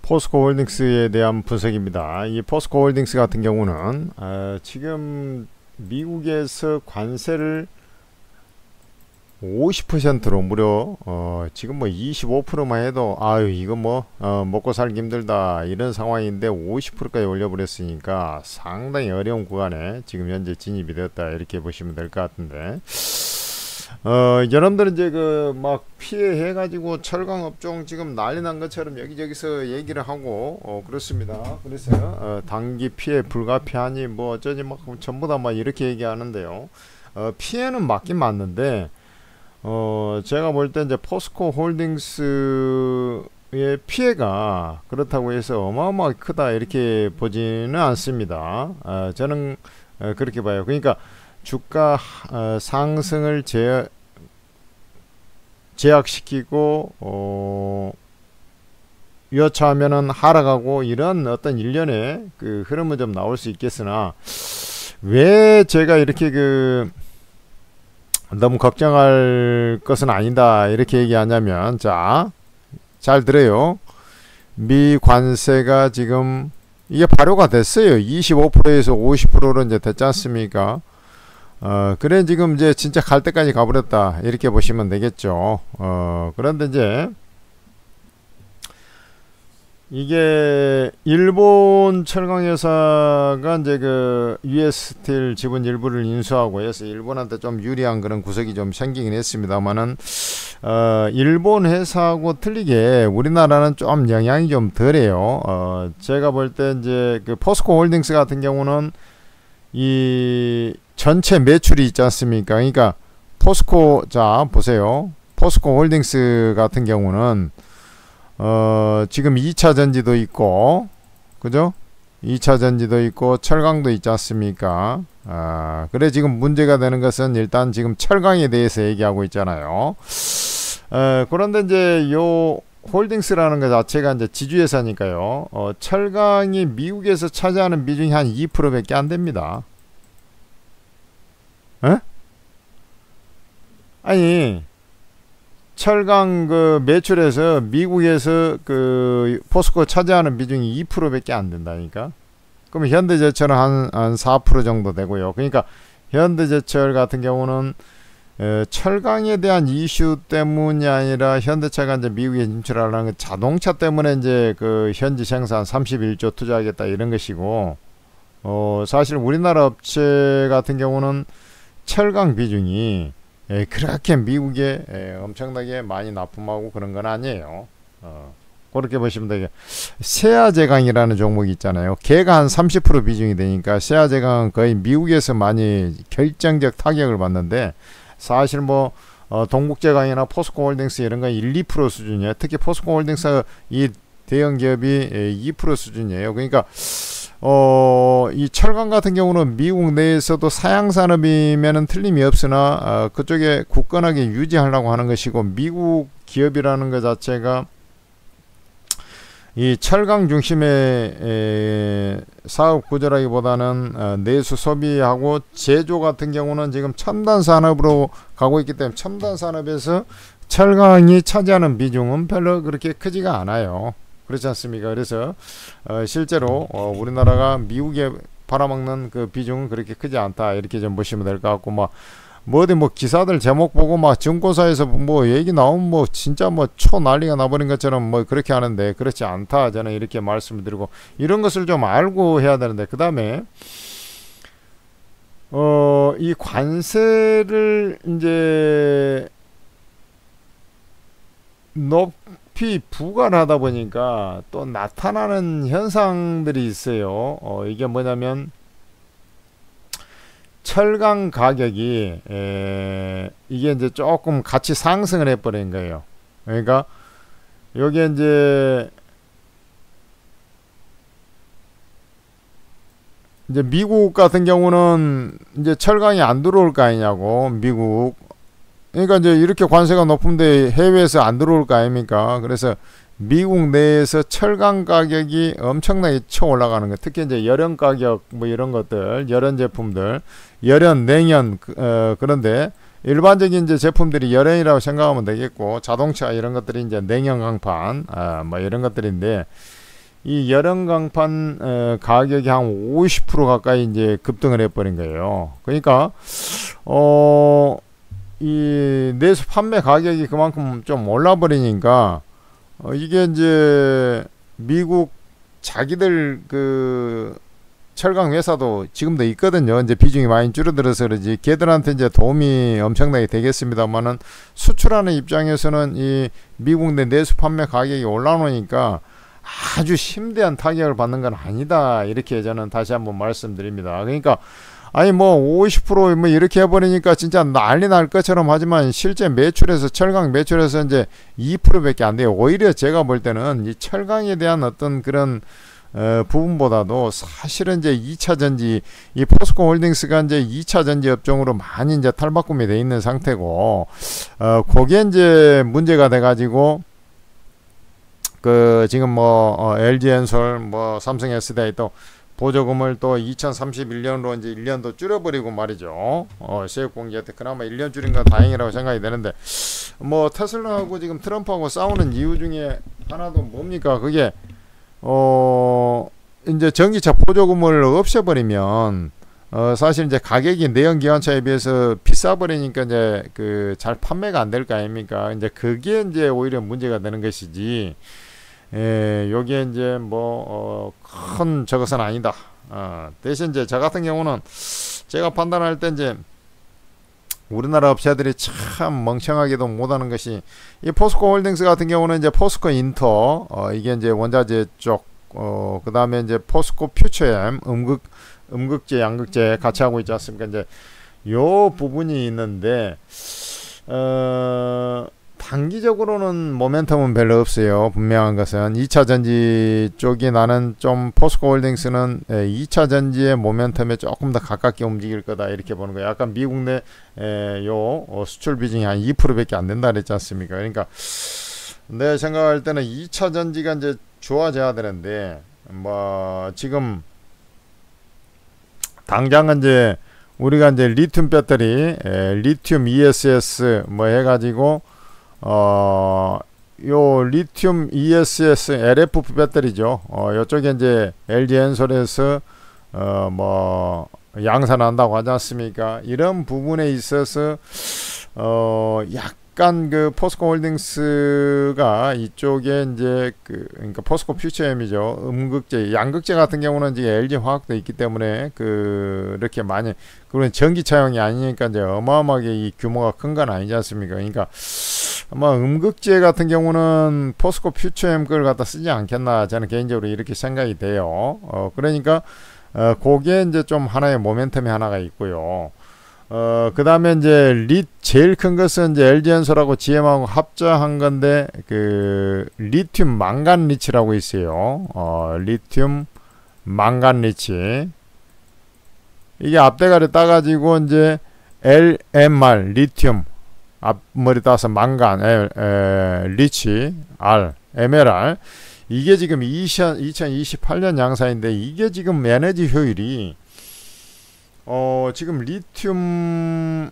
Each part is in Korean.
포스코 홀딩스에 대한 분석입니다. 이 포스코 홀딩스 같은 경우는 지금 미국에서 관세를 50%로 무려 지금 뭐 25%만 해도 아유 이거 뭐 먹고 살기 힘들다 이런 상황인데 50%까지 올려버렸으니까 상당히 어려운 구간에 지금 현재 진입이 되었다 이렇게 보시면 될 것 같은데, 여러분들은 이제 그 막 피해 해가지고 철강 업종 지금 난리 난 것처럼 여기저기서 얘기를 하고 그렇습니다. 그래서 단기 피해 불가피하니 뭐 어쩌지 막 전부 다 막 이렇게 얘기하는데요. 피해는 맞긴 맞는데 제가 볼 때 이제 포스코 홀딩스의 피해가 그렇다고 해서 어마어마하게 크다 이렇게 보지는 않습니다. 저는 그렇게 봐요. 그러니까 주가 상승을 제약시키고 여차하면은 하락하고 이런 어떤 일련의 그 흐름은 좀 나올 수 있겠으나, 왜 제가 이렇게 너무 걱정할 것은 아니다 이렇게 얘기하냐면, 자, 잘 들어요. 미 관세가 지금 이게 발효가 됐어요. 25%에서 50%로 이제 됐지 않습니까? 그래 지금 이제 진짜 갈 때까지 가버렸다 이렇게 보시면 되겠죠. 그런데 이제 이게 일본 철강회사가 이제 그 US 스틸 지분 일부를 인수하고 해서 일본한테 좀 유리한 그런 구석이 좀 생기긴 했습니다만은, 일본 회사하고 틀리게 우리나라는 좀 영향이 좀 덜해요. 제가 볼 때 이제 그 포스코 홀딩스 같은 경우는 이 전체 매출이 있지 않습니까? 그러니까 포스코, 자 보세요. 포스코 홀딩스 같은 경우는 지금 2차 전지도 있고, 그죠? 2차 전지도 있고 철강도 있지 않습니까? 그래 지금 문제가 되는 것은 일단 지금 철강에 대해서 얘기하고 있잖아요. 그런데 이제 요 홀딩스라는 것 자체가 이제 지주회사니까요. 철강이 미국에서 차지하는 비중이 한 2%밖에 안 됩니다. 에? 아니, 철강 그 매출에서 미국에서 그 포스코 차지하는 비중이 2%밖에 안 된다니까. 그럼 현대제철은 한 4% 정도 되고요. 그러니까 현대제철 같은 경우는 철강에 대한 이슈 때문이 아니라 현대차가 이제 미국에 진출하려는 그 자동차 때문에 이제 그 현지 생산 31조 투자하겠다 이런 것이고, 사실 우리나라 업체 같은 경우는 철강 비중이 그렇게 미국에 엄청나게 많이 납품하고 그런 건 아니에요. 그렇게 보시면 되게, 세아제강이라는 종목이 있잖아요. 걔가 한 30% 비중이 되니까 세아제강은 거의 미국에서 많이 결정적 타격을 받는데, 사실 뭐 동국제강이나 포스코 홀딩스 이런 건 1, 2% 수준이에요. 특히 포스코 홀딩스 이 대형 기업이 2% 수준이에요. 그러니까 이 철강 같은 경우는 미국 내에서도 사양산업이면은 틀림이 없으나 그쪽에 굳건하게 유지하려고 하는 것이고, 미국 기업이라는 것 자체가 이 철강 중심의 사업 구조라기보다는 내수 소비하고 제조 같은 경우는 지금 첨단 산업으로 가고 있기 때문에 첨단 산업에서 철강이 차지하는 비중은 별로 그렇게 크지가 않아요. 그렇지 않습니까? 그래서 실제로 우리나라가 미국에 팔아먹는 그 비중은 그렇게 크지 않다 이렇게 좀 보시면 될 것 같고, 뭐 어디 뭐 기사들 제목 보고 막 증권사에서 뭐 얘기 나오면 뭐 진짜 뭐 초 난리가 나버린 것처럼 뭐 그렇게 하는데, 그렇지 않다 저는 이렇게 말씀을 드리고, 이런 것을 좀 알고 해야 되는데, 그 다음에 이 관세를 이제 높이 부과하다 보니까 또 나타나는 현상들이 있어요. 이게 뭐냐면 철강 가격이 이게 이제 조금 같이 상승을 해버린 거예요. 그러니까 여기 이제 미국 같은 경우는 이제 철강이 안 들어올 거 아니냐고, 미국. 그러니까 이제 이렇게 관세가 높은데 해외에서 안 들어올 거 아닙니까? 그래서 미국 내에서 철강 가격이 엄청나게 쳐 올라가는 거, 특히 이제 열연 가격 뭐 이런 것들, 열연 제품들, 열연, 냉연, 그런데 일반적인 이제 제품들이 열연이라고 생각하면 되겠고, 자동차 이런 것들이 이제 냉연 강판, 뭐 이런 것들인데, 이 여름 강판 가격이 한 50% 가까이 이제 급등을 해버린 거예요. 그러니까 이 내수 판매 가격이 그만큼 좀 올라버리니까 이게 이제 미국 자기들 그 철강 회사도 지금도 있거든요. 이제 비중이 많이 줄어들어서 그러지 걔들한테 이제 도움이 엄청나게 되겠습니다만은 수출하는 입장에서는 이 미국 내 내수 판매 가격이 올라오니까 아주 심대한 타격을 받는 건 아니다. 이렇게 저는 다시 한번 말씀드립니다. 그러니까 아니 뭐 50% 이렇게 해버리니까 진짜 난리 날 것처럼 하지만 실제 매출에서 철강 매출에서 이제 2%밖에 안 돼요. 오히려 제가 볼 때는 이 철강에 대한 어떤 그런 부분보다도 사실은 이제 2차 전지 이 포스코 홀딩스가 이제 2차 전지 업종으로 많이 이제 탈바꿈이 돼 있는 상태고 그게 이제 문제가 돼 가지고 그 지금 뭐 LG엔솔 뭐 삼성 SDI 또 보조금을 또 2031년으로 이제 1년 더 줄여버리고 말이죠. 세액 공제 때 그나마 1년 줄인 건 다행이라고 생각이 되는데 뭐 테슬라하고 지금 트럼프하고 싸우는 이유 중에 하나도 뭡니까? 그게 이제 전기차 보조금을 없애버리면 사실 이제 가격이 내연기관차에 비해서 비싸버리니까 이제 그 잘 판매가 안 될 거 아닙니까? 이제 그게 이제 오히려 문제가 되는 것이지. 여기에 이제 뭐 큰 저것은 아니다. 대신 이제 저 같은 경우는 제가 판단할 때 이제 우리나라 업체들이 참 멍청하게도 못하는 것이 이 포스코 홀딩스 같은 경우는 이제 포스코 인터 이게 이제 원자재 쪽 그 다음에 이제 포스코 퓨처엠 음극재 양극재 같이 하고 있지 않습니까? 이제 요 부분이 있는데 단기적으로는 모멘텀은 별로 없어요. 분명한 것은 2차 전지 쪽이 나는 좀 포스코 홀딩스는 2차 전지의 모멘텀에 조금 더 가깝게 움직일 거다 이렇게 보는 거예요. 약간 미국 내 요 수출 비중이 한 2%밖에 안 된다 그랬지 않습니까? 그러니까 내 생각할 때는 2차 전지가 이제 좋아져야 되는데 뭐 지금 당장은 이제 우리가 이제 리튬 배터리 리튬 ESS 뭐 해가지고 요 리튬 ESS LFP 배터리죠. 요쪽에 이제 LG엔솔에서 뭐 양산한다고 하지 않습니까? 이런 부분에 있어서 약간 그 포스코 홀딩스가 이쪽에 이제 그러니까 포스코 퓨처엠이죠. 음극재, 양극재 같은 경우는 이제 LG 화학도 있기 때문에 그렇게 많이 그런 전기차용이 아니니까 이제 어마어마하게 이 규모가 큰 건 아니지 않습니까? 그러니까 아마 음극재 같은 경우는 포스코 퓨처엠 걸 갖다 쓰지 않겠나 저는 개인적으로 이렇게 생각이 돼요. 그러니까 그게 이제 좀 하나의 모멘텀이 하나가 있고요. 그 다음에 이제 제일 큰 것은 이제 LG엔솔하고 GM하고 합작한 건데 그 리튬 망간 리치라고 있어요. 리튬 망간 리치 이게 앞대가리 따가지고 이제 LMR 리튬 앞머리 따서 망간 리치 R MLR 이게 지금 2028년 양산인데 이게 지금 에너지 효율이 지금 리튬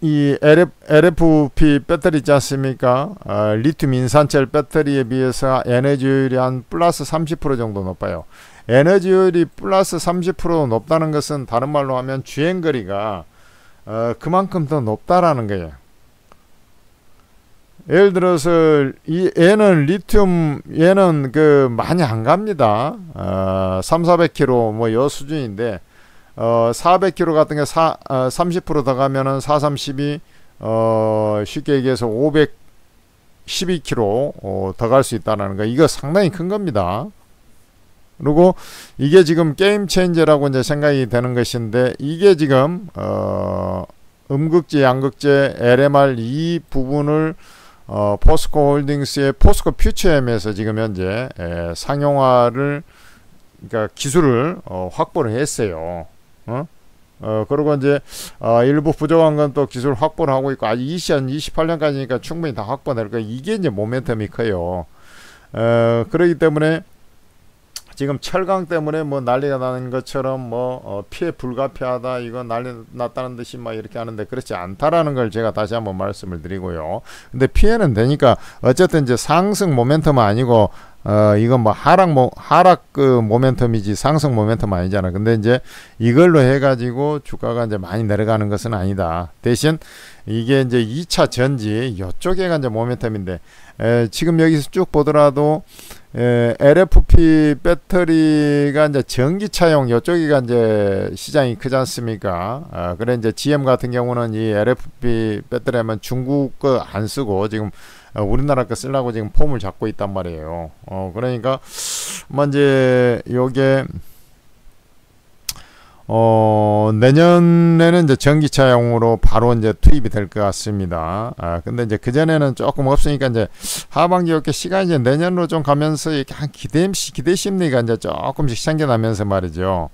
이 LFP 배터리 있지 않습니까? 리튬 인산철 배터리에 비해서 에너지 효율이 한 플러스 30% 정도 높아요. 에너지 효율이 플러스 30% 높다는 것은 다른 말로 하면 주행거리가 그만큼 더 높다라는 거예요. 예를 들어서 얘는 리튬 얘는 그 많이 안 갑니다. 300-400km 뭐 요 수준인데 400km 같은 게 30% 더 가면은 432 쉽게 얘기해서 512km 더 갈 수 있다는 거 이거 상당히 큰 겁니다. 그리고 이게 지금 게임 체인저라고 이제 생각이 되는 것인데 이게 지금 음극재 양극재 LMR 이 부분을 포스코 홀딩스의 포스코 퓨처엠에서 지금 현재 상용화를 그러니까 기술을 확보를 했어요. 그리고 이제 일부 부족한 건 또 기술 확보를 하고 있고 아직 2028년까지니까 충분히 다 확보될 거예요. 이게 이제 모멘텀이 커요. 그렇기 때문에 지금 철강 때문에 뭐 난리가 나는 것처럼 뭐 피해 불가피하다 이거 난리 났다는 듯이 막 이렇게 하는데 그렇지 않다라는 걸 제가 다시 한번 말씀을 드리고요. 근데 피해는 되니까 어쨌든 이제 상승 모멘텀은 아니고 이건 뭐 하락 그 모멘텀이지 상승 모멘텀 아니잖아. 근데 이제 이걸로 해가지고 주가가 이제 많이 내려가는 것은 아니다. 대신 이게 이제 2차 전지 이쪽에가 이제 모멘텀인데, 지금 여기서 쭉 보더라도 LFP 배터리가 이제 전기차용 이쪽이가 이제 시장이 크지 않습니까? 그래 이제 GM 같은 경우는 이 LFP 배터리 하면 중국 거 안 쓰고 지금 우리나라 거 쓰려고 지금 폼을 잡고 있단 말이에요. 그러니까 뭐 이제 요게 내년에는 이제 전기차용으로 바로 이제 투입이 될 것 같습니다. 근데 이제 그전에는 조금 없으니까 이제 하반기 이렇게 시간이 이제 내년으로 좀 가면서 이렇게 한 기대 심리가 이제 조금씩 생겨나면서 말이죠.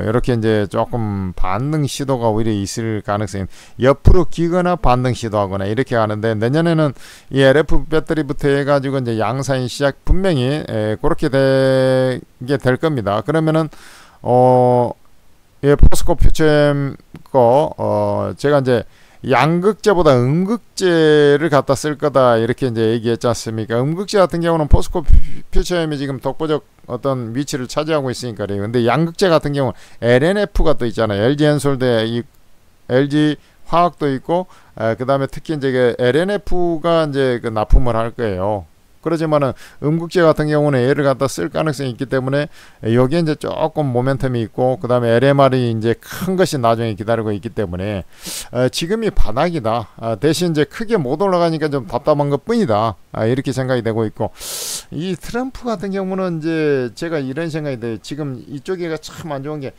이렇게 이제 조금 반등 시도가 오히려 있을 가능성이, 옆으로 기거나 반등 시도하거나 이렇게 가는데, 내년에는 이 LF 배터리부터 해가지고 이제 양산이 시작 분명히 그렇게 되게 될 겁니다. 그러면은 예, 포스코 퓨처엠 거 제가 이제 양극재보다 음극재를 갖다 쓸 거다 이렇게 이제 얘기했지 않습니까? 음극재 같은 경우는 포스코 퓨처엠이 지금 독보적 어떤 위치를 차지하고 있으니까 그래요. 근데 양극재 같은 경우는 LNF가 또 있잖아요. LG엔솔드에 이 LG 화학도 있고, 그 다음에 특히 이제 LNF가 이제 그 납품을 할 거예요. 그러지만은 음극재 같은 경우는 얘를 갖다 쓸 가능성이 있기 때문에 여기에 이제 조금 모멘텀이 있고, 그 다음에 LMR이 이제 큰 것이 나중에 기다리고 있기 때문에 지금이 바닥이다. 대신 이제 크게 못 올라가니까 좀 답답한 것 뿐이다. 이렇게 생각이 되고 있고, 이 트럼프 같은 경우는 이제 제가 이런 생각이 돼요. 지금 이쪽에가 참 안 좋은 게,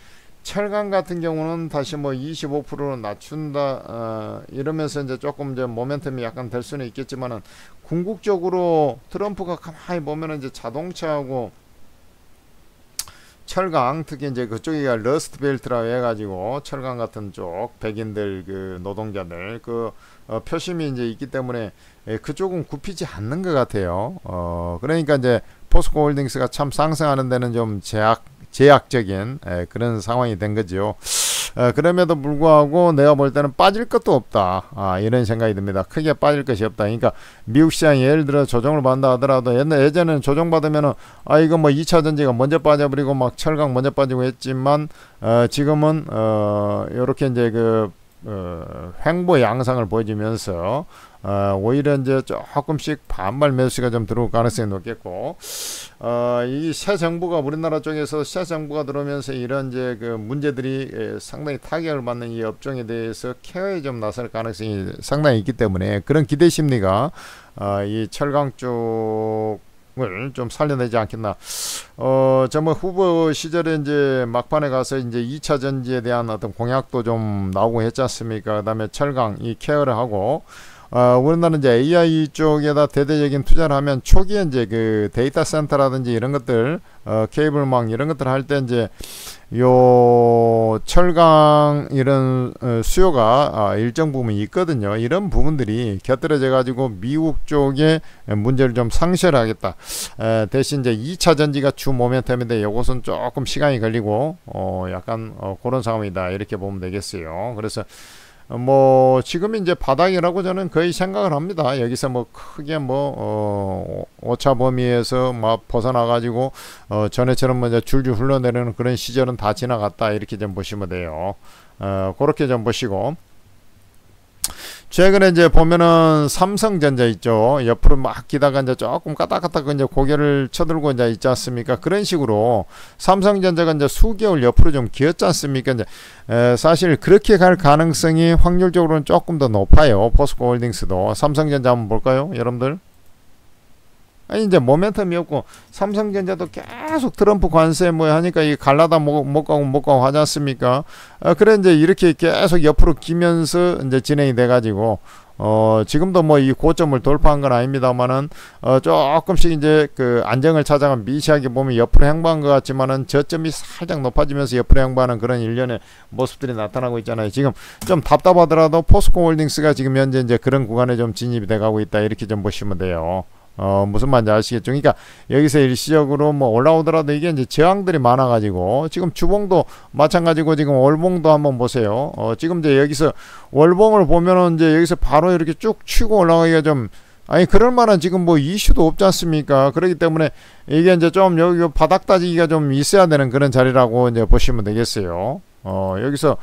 철강 같은 경우는 다시 뭐 25%로 낮춘다 이러면서 이제 조금 이제 모멘텀이 약간 될 수는 있겠지만은, 궁극적으로 트럼프가 가만히 보면은 이제 자동차하고 철강, 특히 이제 그쪽이가 러스트 벨트라고 해가지고 철강 같은 쪽 백인들 그 노동자들 그 표심이 이제 있기 때문에 그쪽은 굽히지 않는 것 같아요. 그러니까 이제 포스코 홀딩스가 참 상승하는 데는 좀 제약적인 그런 상황이 된 거죠. 그럼에도 불구하고 내가 볼 때는 빠질 것도 없다. 이런 생각이 듭니다. 크게 빠질 것이 없다. 그러니까 미국 시장이 예를 들어 조정을 받는다 하더라도, 예전에는 조정받으면은 이거 뭐 2차 전지가 먼저 빠져버리고 막 철강 먼저 빠지고 했지만, 지금은 요렇게 이제 그 횡보 양상을 보여주면서 오히려 이제 조금씩 반발 매수가 좀 들어올 가능성이 높겠고, 이 새 정부가 우리나라 쪽에서 새 정부가 들어오면서 이런 이제 그 문제들이 상당히 타격을 받는 이 업종에 대해서 케어에 좀 나설 가능성이 상당히 있기 때문에, 그런 기대 심리가 이 철강 쪽을 좀 살려내지 않겠나. 정말 후보 시절에 이제 막판에 가서 이제 2차 전지에 대한 어떤 공약도 좀 나오고 했지 않습니까? 그 다음에 철강 이 케어를 하고, 우리나라는 이제 AI 쪽에다 대대적인 투자를 하면 초기에 이제 그 데이터 센터라든지 이런 것들, 케이블망 이런 것들 할 때 이제 요 철강 이런 수요가 일정 부분 있거든요. 이런 부분들이 곁들여져 가지고 미국 쪽에 문제를 좀 상쇄를 하겠다. 대신 이제 2차 전지가 주 모멘텀인데 요것은 조금 시간이 걸리고 약간 그런 상황이다 이렇게 보면 되겠어요. 그래서 뭐 지금 이제 바닥이라고 저는 거의 생각을 합니다. 여기서 뭐 크게 뭐 오차 범위에서 막 벗어나 가지고 전에처럼 뭐 줄줄 흘러내리는 그런 시절은 다 지나갔다 이렇게 좀 보시면 돼요. 그렇게 좀 보시고, 최근에 이제 보면은 삼성전자 있죠. 옆으로 막 기다가 이제 조금 까딱까딱 이제 고개를 쳐들고 이제 있지 않습니까? 그런 식으로 삼성전자가 이제 수개월 옆으로 좀 기었지 않습니까? 이제 사실 그렇게 갈 가능성이 확률적으로는 조금 더 높아요. 포스코 홀딩스도. 삼성전자 한번 볼까요, 여러분들? 아니 이제 모멘텀이 없고, 삼성전자도 계속 트럼프 관세 뭐 하니까 이 갈라다 못 가고 하지 않습니까? 그래 이제 이렇게 계속 옆으로 기면서 이제 진행이 돼 가지고 지금도 뭐 이 고점을 돌파한 건 아닙니다만은 조금씩 이제 그 안정을 찾아가 미시하게 보면 옆으로 행보한 것 같지만은 저점이 살짝 높아지면서 옆으로 행보하는 그런 일련의 모습들이 나타나고 있잖아요. 지금 좀 답답하더라도 포스코 홀딩스가 지금 현재 이제 그런 구간에 좀 진입이 돼 가고 있다 이렇게 좀 보시면 돼요. 무슨 말인지 아시겠죠? 그러니까 여기서 일시적으로 뭐 올라오더라도 이게 이제 저항들이 많아가지고, 지금 주봉도 마찬가지고 지금 월봉도 한번 보세요. 지금 이제 여기서 월봉을 보면은 이제 여기서 바로 이렇게 쭉 치고 올라가기가 좀 아니 그럴 만한 지금 뭐 이슈도 없지 않습니까? 그렇기 때문에 이게 이제 좀 여기 바닥 따지기가 좀 있어야 되는 그런 자리라고 이제 보시면 되겠어요. 여기서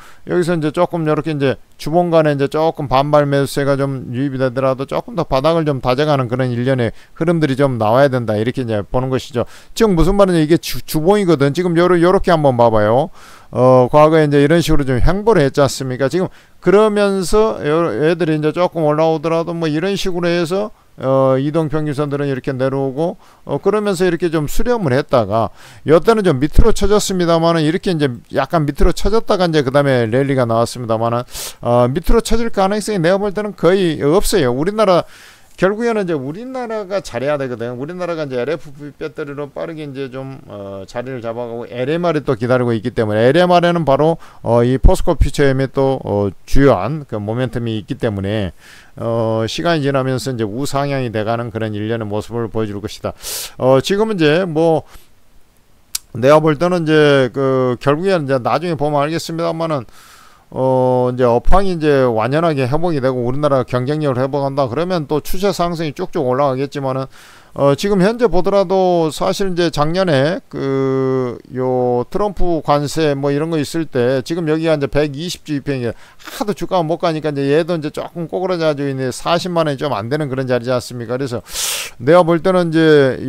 이제 조금 이렇게 이제 주봉간에 이제 조금 반발 매수세가 좀 유입이 되더라도 조금 더 바닥을 좀 다져가는 그런 일련의 흐름들이 좀 나와야 된다, 이렇게 이제 보는 것이죠. 지금 무슨 말이냐, 이게 주봉이거든. 지금 요렇게 한번 봐봐요. 과거에 이제 이런 식으로 좀 횡보를 했지 않습니까? 지금 그러면서 애들이 이제 조금 올라오더라도 뭐 이런 식으로 해서 이동평균선들은 이렇게 내려오고, 그러면서 이렇게 좀 수렴을 했다가, 요때는 좀 밑으로 쳐졌습니다만은, 이렇게 이제 약간 밑으로 쳐졌다가 이제 그 다음에 랠리가 나왔습니다만은, 밑으로 쳐질 가능성이 내가 볼 때는 거의 없어요. 우리나라, 결국에는 이제 우리나라가 잘해야 되거든요. 우리나라가 이제 LFP 배터리로 빠르게 이제 좀 자리를 잡아가고, LMR이 또 기다리고 있기 때문에, LMR에는 바로 이 포스코 퓨처엠의 또 주요한 그 모멘텀이 있기 때문에 시간이 지나면서 이제 우상향이 돼가는 그런 일련의 모습을 보여줄 것이다. 지금은 이제 뭐 내가 볼 때는 이제 그 결국에는 이제 나중에 보면 알겠습니다만은, 이제 업황이 이제 완연하게 회복이 되고 우리나라 경쟁력을 회복한다 그러면 또 추세 상승이 쭉쭉 올라가겠지만은, 지금 현재 보더라도 사실 이제 작년에 요 트럼프 관세 뭐 이런 거 있을 때, 지금 여기가 이제 120주 입행이 하도 주가가 못 가니까 이제 얘도 이제 조금 꼬그라져 있는 40만 원이 좀 안 되는 그런 자리지 않습니까? 그래서 내가 볼 때는 이제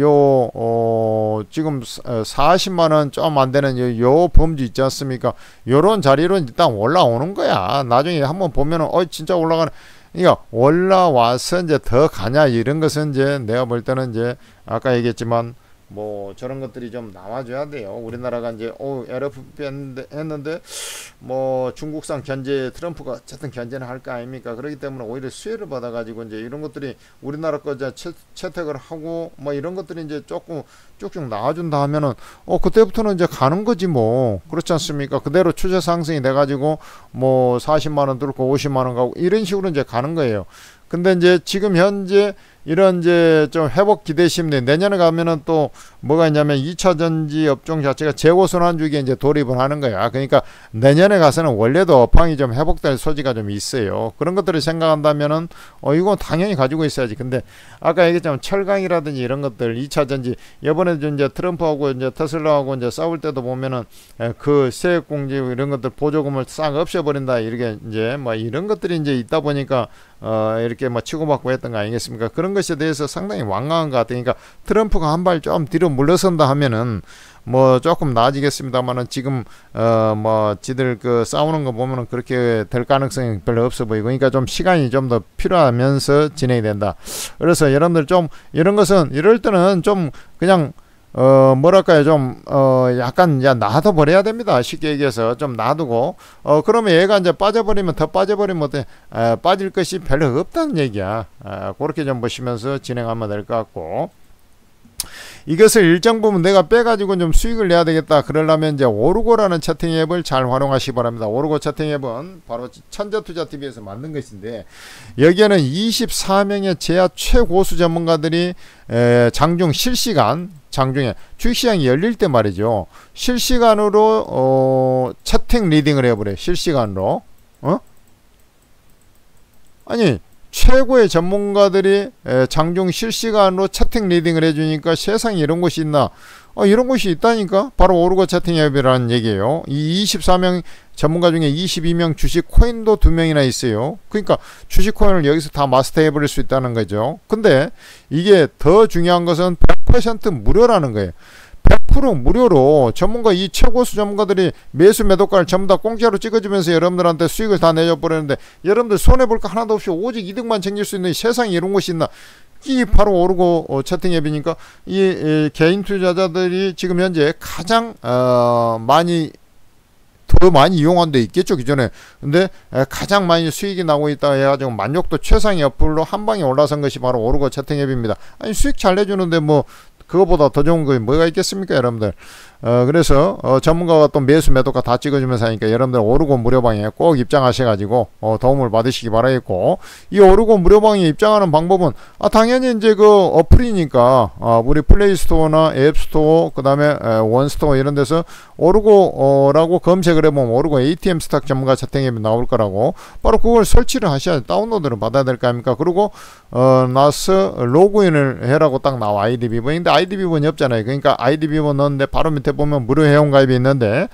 지금 40만 원 좀 안 되는 요 범주 있지 않습니까? 요런 자리로 일단 올라오는 거야. 나중에 한번 보면은 진짜 올라가는, 그러니까 올라와서 이제 더 가냐, 이런 것은 이제 내가 볼 때는 이제 아까 얘기했지만 뭐 저런 것들이 좀 나와줘야 돼요. 우리나라가 이제 LFP 했는데 뭐 중국산 견제, 트럼프가 어쨌든 견제는 할 거 아닙니까? 그렇기 때문에 오히려 수혜를 받아가지고 이제 이런 것들이 우리나라 거 이제 채택을 하고 뭐 이런 것들이 이제 조금 쭉쭉 나와준다 하면은 그때부터는 이제 가는 거지 뭐. 그렇지 않습니까? 그대로 추세 상승이 돼가지고 뭐 40만 원 뚫고 50만 원 가고 이런 식으로 이제 가는 거예요. 근데 이제 지금 현재 이런 이제 좀 회복 기대 심리, 내년에 가면은 또 뭐가 있냐면 2차 전지 업종 자체가 재고 순환주기에 이제 돌입을 하는 거야. 그러니까 내년에 가서는 원래도 업황이 좀 회복될 소지가 좀 있어요. 그런 것들을 생각한다면은 이건 당연히 가지고 있어야지. 근데 아까 얘기했지만 철강이라든지 이런 것들, 2차 전지, 이번에도 이제 트럼프하고 이제 테슬라하고 이제 싸울 때도 보면은 그 세액 공제 이런 것들 보조금을 싹 없애버린다, 이렇게 이제 뭐 이런 것들이 이제 있다 보니까 이렇게 뭐 치고받고 했던 거 아니겠습니까? 그런 것에 대해서 상당히 완강한 것 같으니까, 트럼프가 한 발 좀 뒤로 물러선다 하면은 뭐 조금 나아지겠습니다만은, 지금 뭐 지들 그 싸우는 거 보면은 그렇게 될 가능성이 별로 없어 보이고, 그러니까 좀 시간이 좀 더 필요하면서 진행이 된다. 그래서 여러분들 좀 이런 것은 이럴 때는 좀 그냥 뭐랄까요, 좀 약간 이제 놔둬버려야 됩니다. 쉽게 얘기해서 좀 놔두고, 그러면 얘가 이제 빠져버리면, 더 빠져버리면 어때? 빠질 것이 별로 없다는 얘기야. 그렇게 좀 보시면서 진행하면 될 것 같고, 이것을 일정 부분 내가 빼가지고 좀 수익을 내야 되겠다, 그러려면 이제 오르고라는 채팅 앱을 잘 활용하시기 바랍니다. 오르고 채팅 앱은 바로 천재투자TV에서 만든 것인데, 여기에는 24명의 제야 최고수 전문가들이 장중 실시간, 장중에 주식시장이 열릴 때 말이죠, 실시간으로 채팅 리딩을 해버려요. 실시간으로. 아니 최고의 전문가들이 장중 실시간으로 채팅 리딩을 해주니까 세상에 이런 곳이 있나? 이런 곳이 있다니까? 바로 오르고 채팅 앱이라는 얘기예요. 이 24명 전문가 중에 22명 주식 코인도 2명이나 있어요. 그러니까 주식 코인을 여기서 다 마스터해 버릴 수 있다는 거죠. 근데 이게 더 중요한 것은 100% 무료라는 거예요. 100% 무료로 전문가, 이 최고수 전문가들이 매수 매도가를 전부 다 공짜로 찍어주면서 여러분들한테 수익을 다 내줘 버리는데, 여러분들 손해볼 거 하나도 없이 오직 이득만 챙길 수 있는 세상에 이런 곳이 있나? 이 바로 오르고 채팅 앱이니까, 이 개인 투자자들이 지금 현재 가장 많이 이용한 데 있겠죠, 기존에. 근데 가장 많이 수익이 나고 있다 해가지고 만족도 최상의 어플로 한 방에 올라선 것이 바로 오르고 채팅 앱입니다. 아니 수익 잘 내주는데 뭐 그거보다 더 좋은 거 뭐가 있겠습니까, 여러분들? 그래서 전문가가 또 매수 매도가 다 찍어주면서 하니까 여러분들 오르고 무료방에 꼭 입장하셔가지고 도움을 받으시기 바라겠고, 이 오르고 무료방에 입장하는 방법은 당연히 이제 그 어플이니까 우리 플레이스토어나 앱스토어 그 다음에 원스토어 이런 데서 오르고라고 검색을 해보면 오르고 ATM 스탁 전문가 채팅앱이 나올 거라고, 바로 그걸 설치를 하셔야 다운로드를 받아야 될 거 아닙니까? 그리고 나서 로그인을 해라고 딱 나와. 아이디 비번인데 아이디 비번이 없잖아요. 그러니까 아이디 비번 넣었는데 바로 밑에 보면 무료 회원 가입이 있는데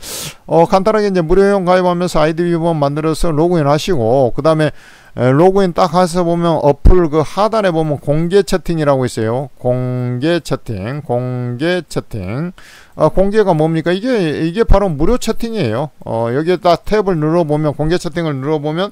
간단하게 이제 무료 회원 가입하면서 아이디 비번 만들어서 로그인 하시고, 그 다음에 로그인 딱 해서 보면 어플 그 하단에 보면 공개 채팅이라고 있어요. 공개 채팅. 공개가 뭡니까? 이게 바로 무료 채팅이에요. 여기에 딱 탭을 눌러보면, 공개 채팅을 눌러보면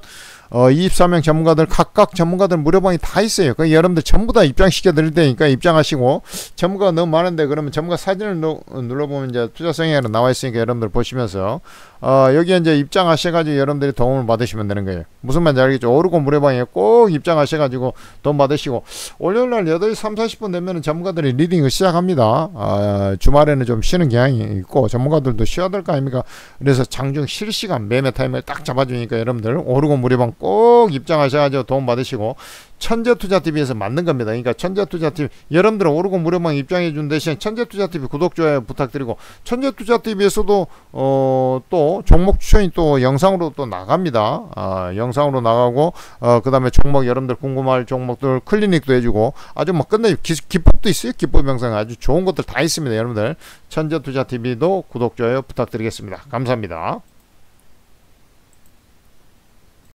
24명 전문가들, 각각 전문가들 무료방이 다 있어요. 그 여러분들 전부 다 입장시켜 드릴 테니까 입장하시고, 전문가가 너무 많은데 그러면 전문가 사진을 눌러보면 이제 투자성향으로 나와 있으니까 여러분들 보시면서 여기에 이제 입장하셔가지고 여러분들이 도움을 받으시면 되는 거예요. 무슨 말인지 알겠죠? 오르고 무료방에 꼭 입장하셔가지고 도움 받으시고, 월요일날 8시 40분 되면 전문가들이 리딩을 시작합니다. 주말에는 좀 쉬는 경향이 있고 전문가들도 쉬어야 될 거 아닙니까? 그래서 장중 실시간 매매 타임을 딱 잡아주니까 여러분들 오르고 무료방 꼭 입장하셔가지고 도움 받으시고, 천재투자TV에서 만든 겁니다. 그러니까 천재투자TV 여러분들은 오르고 무료방 입장해 준 대신 천재투자TV 구독 좋아요 부탁드리고, 천재투자TV에서도 또 종목 추천이 또 영상으로 또 나갑니다. 영상으로 나가고 그 다음에 종목 여러분들 궁금할 종목들 클리닉도 해주고, 아주 뭐 끝내 기법도 있어요. 기법 영상 아주 좋은 것들 다 있습니다. 여러분들 천재투자TV도 구독 좋아요 부탁드리겠습니다. 감사합니다.